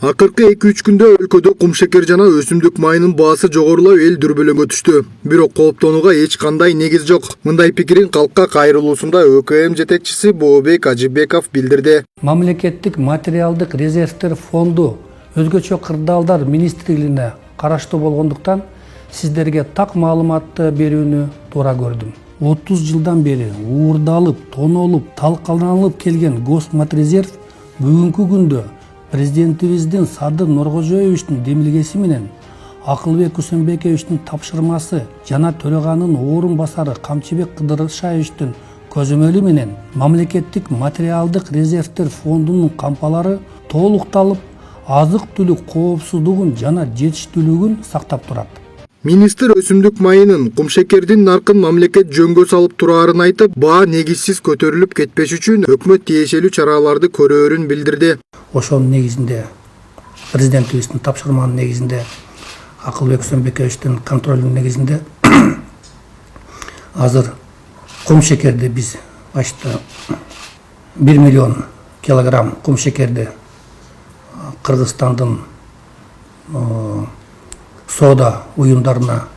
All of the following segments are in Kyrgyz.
Акыркы 2-3 күндө өлкөдө кумшекер жана өсүмдүк майынын баасы жогорулап эл дүрбөлөңгө түштү. Бирок кооптонууга эч кандай негиз жок. Мындай пикирин калкка кайрылуусунда ÖKM жетекчиси Бообек Ажибеков билдирди. Мамлекеттик материалдык резервтер фонду өзгөчө кырдаалдар министрлигине караштуу болгондуктан сиздерге так маалыматты берүүнү туура көрдүм. 30 жылдан бери уурдалып, тонолуп, талкаланылып келген Госматрезерв бүгүнкү күндө президентибиздин Садыр Нуркожоевичтин демилгеси менен Акылбек Усенбековичтин тапшырмасы жана төраганын орун басары Камчыбек Кыдыршаевичтин көзөмөлү менен мамлекеттик материалдык резервтер фондунун кампалары толукталып, азык-түлүк коопсуздугун жана жетиштүүлүгүн сактап турат. Министр өсүмдүк майынын, кумшекердин наркын мамлекет жөнгө салып турарын айтып, баа негизсиз көтөрүлүп кетпеш үчүн өкмөт тиешелүү чараларды көрөөрүн билдирди. Ошонун негизинде президентибиздин тапшырманын негизинде Акылбек Усенбековичтин контролунун негизинде азыр кум шекерди биз башта 1 миллион килограмм кум шекерди Кыргызстандын соода уюмдарына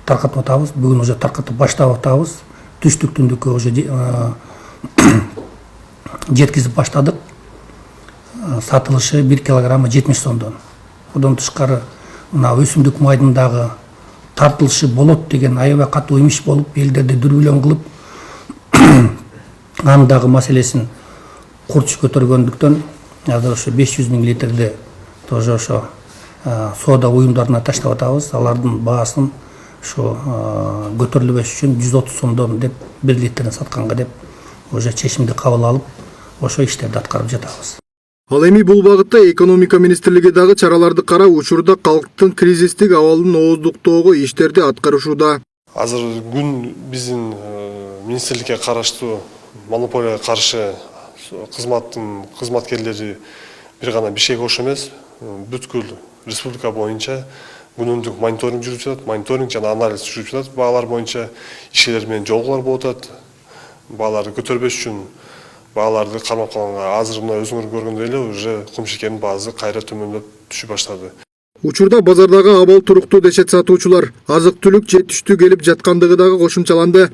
таркатып атабыз. Бүгүн уже таркатып баштап атабыз. Түштүк түндүккө уже жеткизип баштадык. Сатылышы 1 килограммы 70 сомдон. Одан тышкары мына өсүмдүк майдын дагы тартылышы болот деген аябай катуу имиш болуп, элдерди дүрбөлөң кылып, анын дагы маселесин курч көтөргөндүктөн азыр ошо 500 000 литрди тоже ошо соода уюмдарына таштап атабыз. Алардын баасын ошо көтөрүлбөш үчүн 130 сомдон деп 1 литрин сатканга деп уже чечимди кабыл алып, ошо иштерди аткарып жатабыз. Ал эми бул багытта экономика министрлиги дагы чараларды карап, учурда калктын кризистик абалын ооздуктоого иштерди аткарышууда. Азыр күн биздин министрликке караштуу монополияга каршы кызматкерлери бир гана Бишкек ош эмес, бүткүл республика боюнча күнүмдүк мониторинг жүрүп жатат, мониторинг жана анализ жүрүп жатат. Баалар боюнча ишкерлер менен жолугуулар болуп атат. Бааларды көтөрбөш үчүн бааларды кармап калганга азыр мына өзүңөр көргөндөй эле уже кум шекердин баасы кайра төмөндөп түшүп баштады. Учурда базардагы абал туруктуу дешет сатуучулар азык-түлүк жетиштүү келип жаткандыгы дагы кошумчаланды.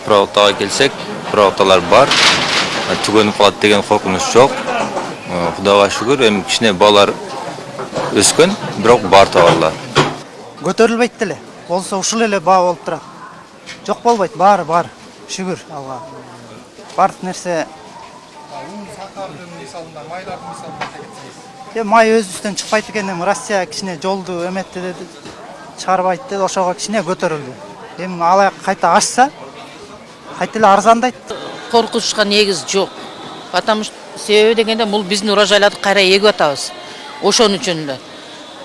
Продуктага келсек, продукталар бар. Түгөнүп калат деген коркунуч жок. Кудайга шүгүр, эми кичине баалар өскөн, бирок бар товарлар. Көтөрүлбөйт деле. Болсо ушул эле баа болуп турат. Жок болбойт, баары бар. Шүгүр Аллага. Бар нерсе май өзүбүздөн чыкпайт экен, эми Россия кичине жолду эметти деди, чыгарбайт деди, ошого кичине көтөрүлдү. Эми алай кайта ашса, кайта эле арзандайт. Коркунучка негиз жок. Потому что себеби дегенде бул биздин урожайларды кайра эгип атабыз. Ошон үчүн эле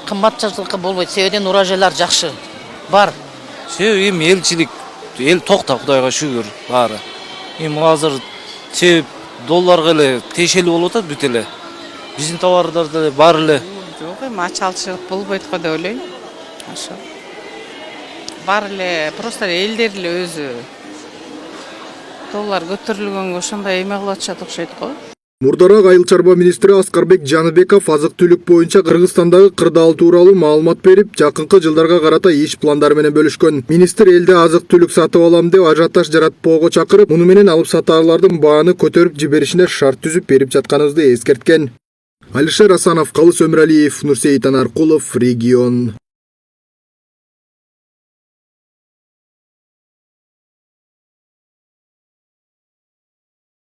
кымбатчылыкка болбойт. Себебиден урожайлар жакшы бар. Себеби эми элчилик, эл токта, Кудайга шүгүр, баары. Эми азыр себеп долларга эле тиешелүү болуп атат бүт эле. Биздин товарларда бар эле. Жок, эми ачалчылык болбойт го деп ойлойм. Ошо. Бар эле, просто элдер эле өзү доллар көтөрүлгөнгө ошондой эме кылып атышат окшойт го. Мурдараак Айыл чарба министри Аскарбек Жаныбеков азык-түлүк боюнча Кыргызстандагы кырдаал тууралуу маалымат берип, жакынкы жылдарга карата иш пландары менен бөлүшкөн. Министр элде азык-түлүк сатып алам деп ажиотаж жаратпоого чакырып, муну менен алып сатарлардын бааны көтөрүп жиберишине шарт түзүп берип жатканыбызды эскерткен. Алишер Асанов, Калыс Өмүралиев, Нурсейит Анаркулов, Регион.